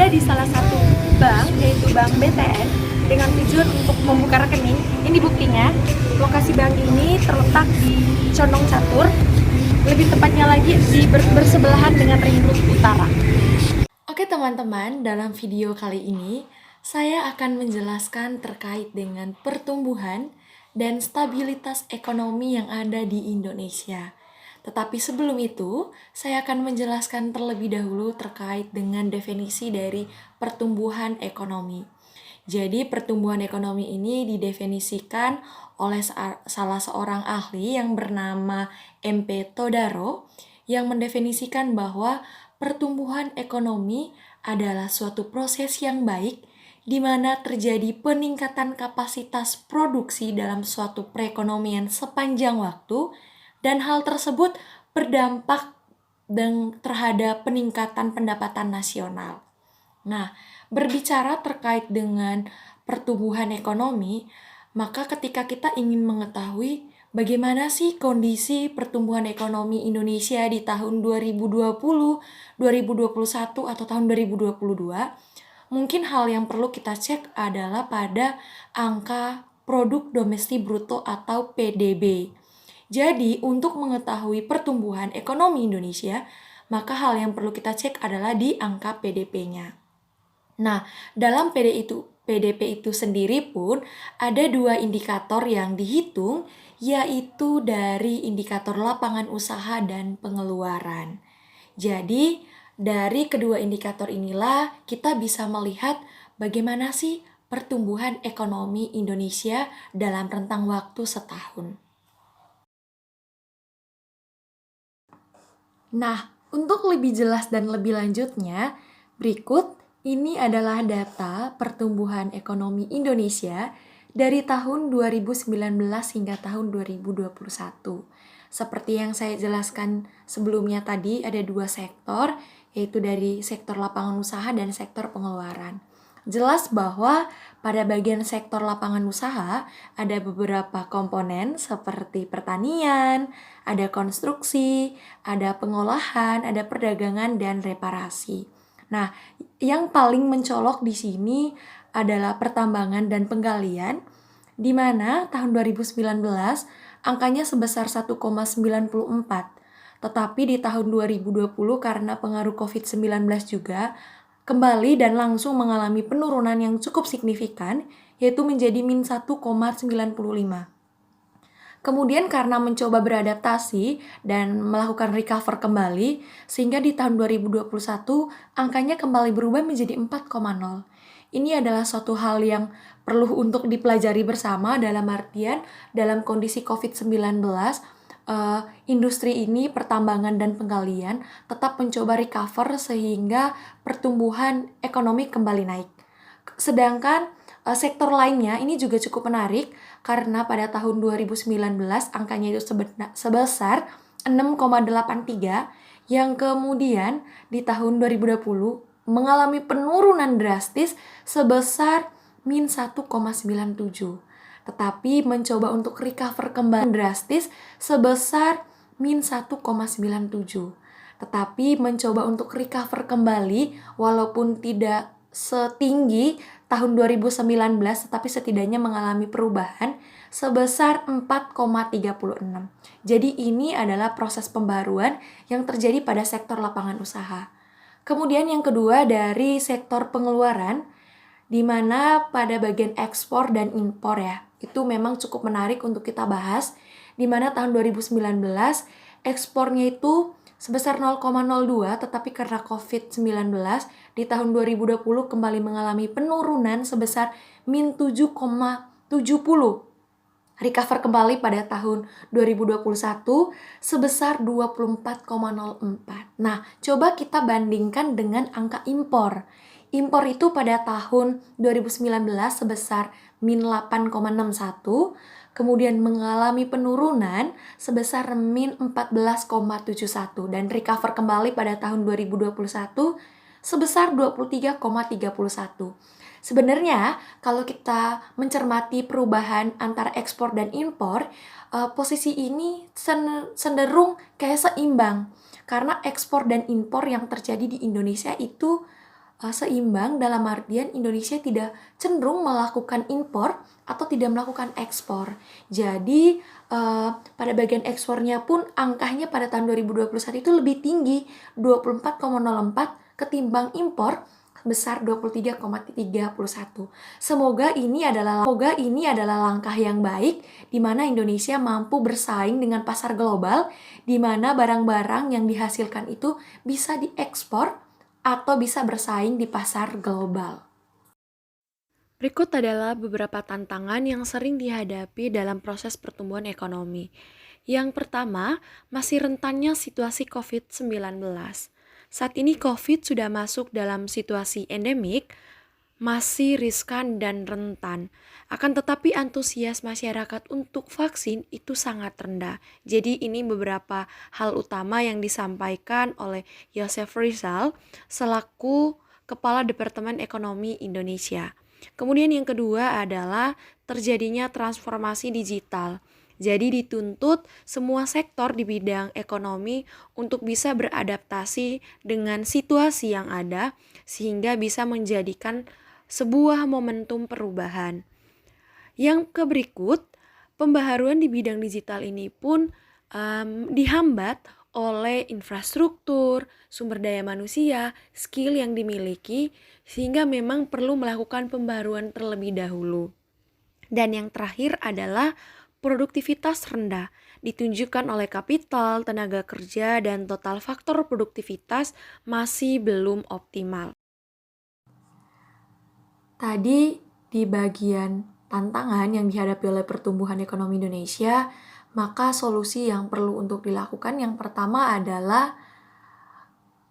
di salah satu bank, yaitu Bank BTN, dengan tujuan untuk membuka rekening. Ini buktinya, lokasi bank ini terletak di Condong Catur, lebih tepatnya lagi bersebelahan dengan Ring Road Utara. Oke teman-teman, dalam video kali ini saya akan menjelaskan terkait dengan pertumbuhan dan stabilitas ekonomi yang ada di Indonesia. Tetapi sebelum itu, saya akan menjelaskan terlebih dahulu terkait dengan definisi dari pertumbuhan ekonomi. Jadi, pertumbuhan ekonomi ini didefinisikan oleh salah seorang ahli yang bernama M.P. Todaro yang mendefinisikan bahwa pertumbuhan ekonomi adalah suatu proses yang baik di mana terjadi peningkatan kapasitas produksi dalam suatu perekonomian sepanjang waktu, dan hal tersebut berdampak terhadap peningkatan pendapatan nasional. Nah, berbicara terkait dengan pertumbuhan ekonomi, maka ketika kita ingin mengetahui bagaimana sih kondisi pertumbuhan ekonomi Indonesia di tahun 2020, 2021, atau tahun 2022, mungkin hal yang perlu kita cek adalah pada angka produk domestik bruto atau PDB. Jadi, untuk mengetahui pertumbuhan ekonomi Indonesia, maka hal yang perlu kita cek adalah di angka PDP-nya. Nah, dalam PDP itu sendiri pun ada dua indikator yang dihitung, yaitu dari indikator lapangan usaha dan pengeluaran. Jadi, dari kedua indikator inilah kita bisa melihat bagaimana sih pertumbuhan ekonomi Indonesia dalam rentang waktu setahun. Nah, untuk lebih jelas dan lebih lanjutnya, berikut ini adalah data pertumbuhan ekonomi Indonesia dari tahun 2019 hingga tahun 2021. Seperti yang saya jelaskan sebelumnya tadi, ada dua sektor, yaitu dari sektor lapangan usaha dan sektor pengeluaran. Jelas bahwa pada bagian sektor lapangan usaha ada beberapa komponen seperti pertanian, ada konstruksi, ada pengolahan, ada perdagangan, dan reparasi. Nah, yang paling mencolok di sini adalah pertambangan dan penggalian, di mana tahun 2019 angkanya sebesar 1,94. Tetapi di tahun 2020 karena pengaruh COVID-19 juga, kembali dan langsung mengalami penurunan yang cukup signifikan, yaitu menjadi min 1,95. Kemudian karena mencoba beradaptasi dan melakukan recover kembali, sehingga di tahun 2021 angkanya kembali berubah menjadi 4,0. Ini adalah suatu hal yang perlu untuk dipelajari bersama, dalam artian dalam kondisi COVID-19, industri ini, pertambangan dan penggalian, tetap mencoba recover sehingga pertumbuhan ekonomi kembali naik. Sedangkan sektor lainnya ini juga cukup menarik karena pada tahun 2019 angkanya itu sebesar 6,83, yang kemudian di tahun 2020 mengalami penurunan drastis sebesar min 1,97. Tetapi mencoba untuk recover kembali drastis sebesar min 1,97. Tetapi mencoba untuk recover kembali walaupun tidak setinggi tahun 2019, tetapi setidaknya mengalami perubahan sebesar 4,36. Jadi ini adalah proses pembaruan yang terjadi pada sektor lapangan usaha. Kemudian yang kedua dari sektor pengeluaran, di mana pada bagian ekspor dan impor ya, itu memang cukup menarik untuk kita bahas, di mana tahun 2019 ekspornya itu sebesar 0,02, tetapi karena COVID-19 di tahun 2020 kembali mengalami penurunan sebesar min 7,70. Recover kembali pada tahun 2021 sebesar 24,04. Nah, coba kita bandingkan dengan angka impor. Impor itu pada tahun 2019 sebesar min 8,61, kemudian mengalami penurunan sebesar min 14,71 dan recover kembali pada tahun 2021 sebesar 23,31. Sebenarnya kalau kita mencermati perubahan antara ekspor dan impor, posisi ini cenderung kayak seimbang, karena ekspor dan impor yang terjadi di Indonesia itu seimbang dalam artian Indonesia tidak cenderung melakukan impor atau tidak melakukan ekspor. Jadi pada bagian ekspornya pun angkanya pada tahun 2021 itu lebih tinggi 24,04 ketimbang impor besar 23,31. Semoga ini adalah langkah yang baik di mana Indonesia mampu bersaing dengan pasar global, di mana barang-barang yang dihasilkan itu bisa diekspor atau bisa bersaing di pasar global. Berikut adalah beberapa tantangan yang sering dihadapi dalam proses pertumbuhan ekonomi. Yang pertama, masih rentannya situasi COVID-19. Saat ini COVID sudah masuk dalam situasi endemik, masih riskan dan rentan. Akan tetapi antusias masyarakat untuk vaksin itu sangat rendah. Jadi ini beberapa hal utama yang disampaikan oleh Yosef Rizal selaku Kepala Departemen Ekonomi Indonesia. Kemudian yang kedua adalah terjadinya transformasi digital. Jadi dituntut semua sektor di bidang ekonomi untuk bisa beradaptasi dengan situasi yang ada sehingga bisa menjadikan sebuah momentum perubahan. Yang berikut, pembaharuan di bidang digital ini pun dihambat oleh infrastruktur, sumber daya manusia, skill yang dimiliki, sehingga memang perlu melakukan pembaruan terlebih dahulu. Dan yang terakhir adalah produktivitas rendah, ditunjukkan oleh kapital, tenaga kerja, dan total faktor produktivitas masih belum optimal. Tadi di bagian tantangan yang dihadapi oleh pertumbuhan ekonomi Indonesia, maka solusi yang perlu untuk dilakukan yang pertama adalah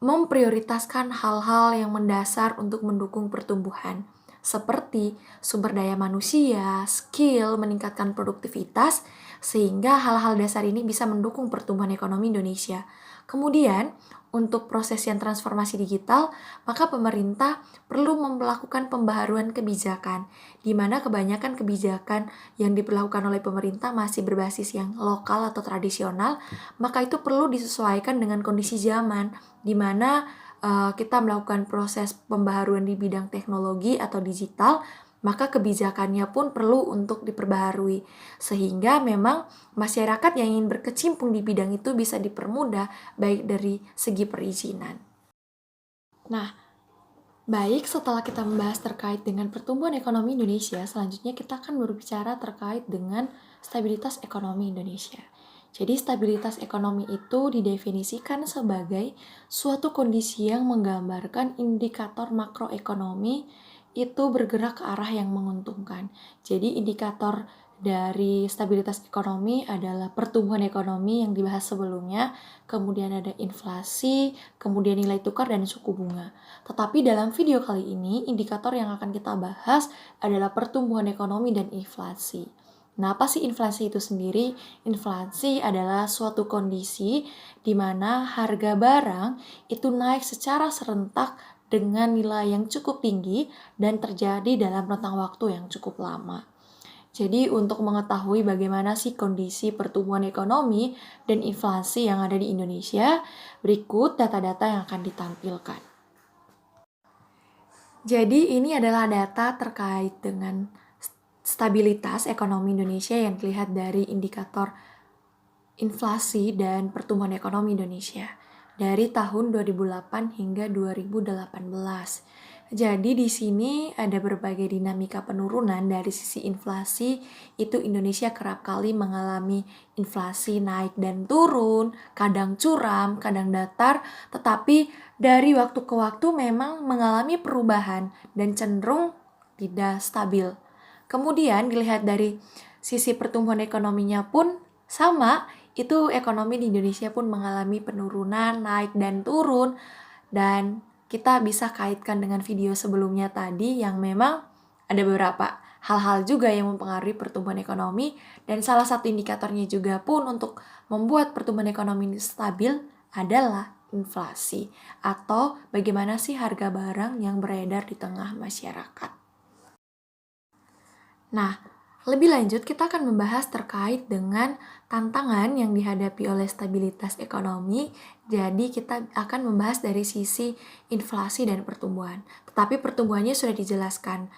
memprioritaskan hal-hal yang mendasar untuk mendukung pertumbuhan, seperti sumber daya manusia, skill, meningkatkan produktivitas, sehingga hal-hal dasar ini bisa mendukung pertumbuhan ekonomi Indonesia. Kemudian, untuk proses yang transformasi digital, maka pemerintah perlu melakukan pembaharuan kebijakan, di mana kebanyakan kebijakan yang diperlakukan oleh pemerintah masih berbasis yang lokal atau tradisional, maka itu perlu disesuaikan dengan kondisi zaman, di mana kita melakukan proses pembaharuan di bidang teknologi atau digital, maka kebijakannya pun perlu untuk diperbaharui, sehingga memang masyarakat yang ingin berkecimpung di bidang itu bisa dipermudah, baik dari segi perizinan. Nah, baik, setelah kita membahas terkait dengan pertumbuhan ekonomi Indonesia, selanjutnya kita akan berbicara terkait dengan stabilitas ekonomi Indonesia. Jadi stabilitas ekonomi itu didefinisikan sebagai suatu kondisi yang menggambarkan indikator makroekonomi itu bergerak ke arah yang menguntungkan. Jadi indikator dari stabilitas ekonomi adalah pertumbuhan ekonomi yang dibahas sebelumnya, kemudian ada inflasi, kemudian nilai tukar dan suku bunga. Tetapi dalam video kali ini, indikator yang akan kita bahas adalah pertumbuhan ekonomi dan inflasi. Nah, apa sih inflasi itu sendiri? Inflasi adalah suatu kondisi di mana harga barang itu naik secara serentak dengan nilai yang cukup tinggi dan terjadi dalam rentang waktu yang cukup lama. Jadi untuk mengetahui bagaimana sih kondisi pertumbuhan ekonomi dan inflasi yang ada di Indonesia, berikut data-data yang akan ditampilkan. Jadi ini adalah data terkait dengan stabilitas ekonomi Indonesia yang dilihat dari indikator inflasi dan pertumbuhan ekonomi Indonesia dari tahun 2008 hingga 2018. Jadi di sini ada berbagai dinamika penurunan dari sisi inflasi, itu Indonesia kerap kali mengalami inflasi naik dan turun, kadang curam, kadang datar, tetapi dari waktu ke waktu memang mengalami perubahan dan cenderung tidak stabil. Kemudian dilihat dari sisi pertumbuhan ekonominya pun sama, itu ekonomi di Indonesia pun mengalami penurunan, naik dan turun, dan kita bisa kaitkan dengan video sebelumnya tadi yang memang ada beberapa hal-hal juga yang mempengaruhi pertumbuhan ekonomi, dan salah satu indikatornya juga pun untuk membuat pertumbuhan ekonomi ini stabil adalah inflasi, atau bagaimana sih harga barang yang beredar di tengah masyarakat. Nah, Lebih lanjut, kita akan membahas terkait dengan tantangan yang dihadapi oleh stabilitas ekonomi. Jadi, kita akan membahas dari sisi inflasi dan pertumbuhan. Tetapi pertumbuhannya sudah dijelaskan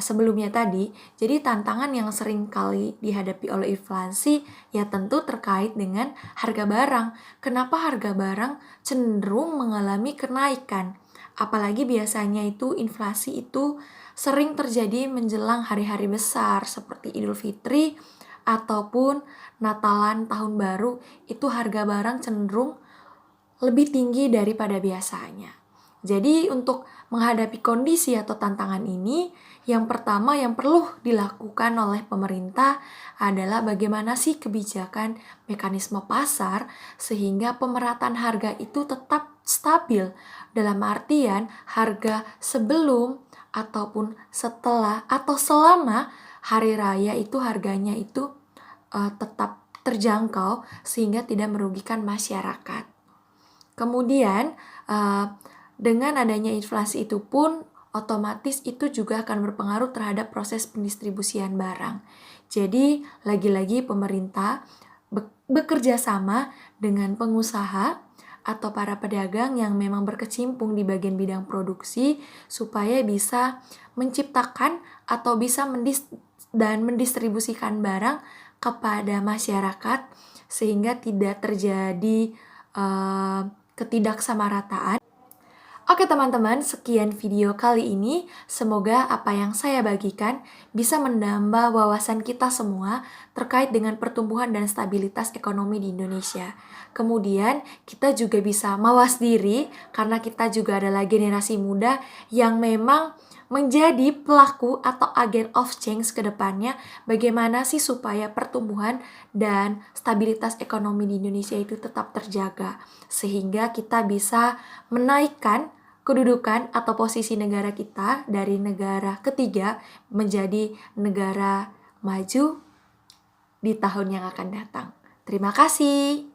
sebelumnya tadi. Jadi, tantangan yang sering kali dihadapi oleh inflasi ya tentu terkait dengan harga barang. Kenapa harga barang cenderung mengalami kenaikan? Apalagi biasanya itu inflasi itu sering terjadi menjelang hari-hari besar seperti Idul Fitri ataupun Natalan Tahun Baru, itu harga barang cenderung lebih tinggi daripada biasanya. Jadi untuk menghadapi kondisi atau tantangan ini, yang pertama yang perlu dilakukan oleh pemerintah adalah bagaimana sih kebijakan mekanisme pasar sehingga pemerataan harga itu tetap stabil. Dalam artian harga sebelum ataupun setelah atau selama hari raya itu harganya itu tetap terjangkau sehingga tidak merugikan masyarakat. Kemudian dengan adanya inflasi itu pun otomatis itu juga akan berpengaruh terhadap proses pendistribusian barang. Jadi lagi-lagi pemerintah bekerja sama dengan pengusaha atau para pedagang yang memang berkecimpung di bagian bidang produksi supaya bisa menciptakan atau bisa mendistribusikan barang kepada masyarakat sehingga tidak terjadi ketidaksamarataan. Oke teman-teman, sekian video kali ini. Semoga apa yang saya bagikan bisa menambah wawasan kita semua terkait dengan pertumbuhan dan stabilitas ekonomi di Indonesia. Kemudian kita juga bisa mawas diri karena kita juga adalah generasi muda yang memang menjadi pelaku atau agen of change ke depannya. Bagaimana sih supaya pertumbuhan dan stabilitas ekonomi di Indonesia itu tetap terjaga sehingga kita bisa menaikkan kedudukan atau posisi negara kita dari negara ketiga menjadi negara maju di tahun yang akan datang. Terima kasih.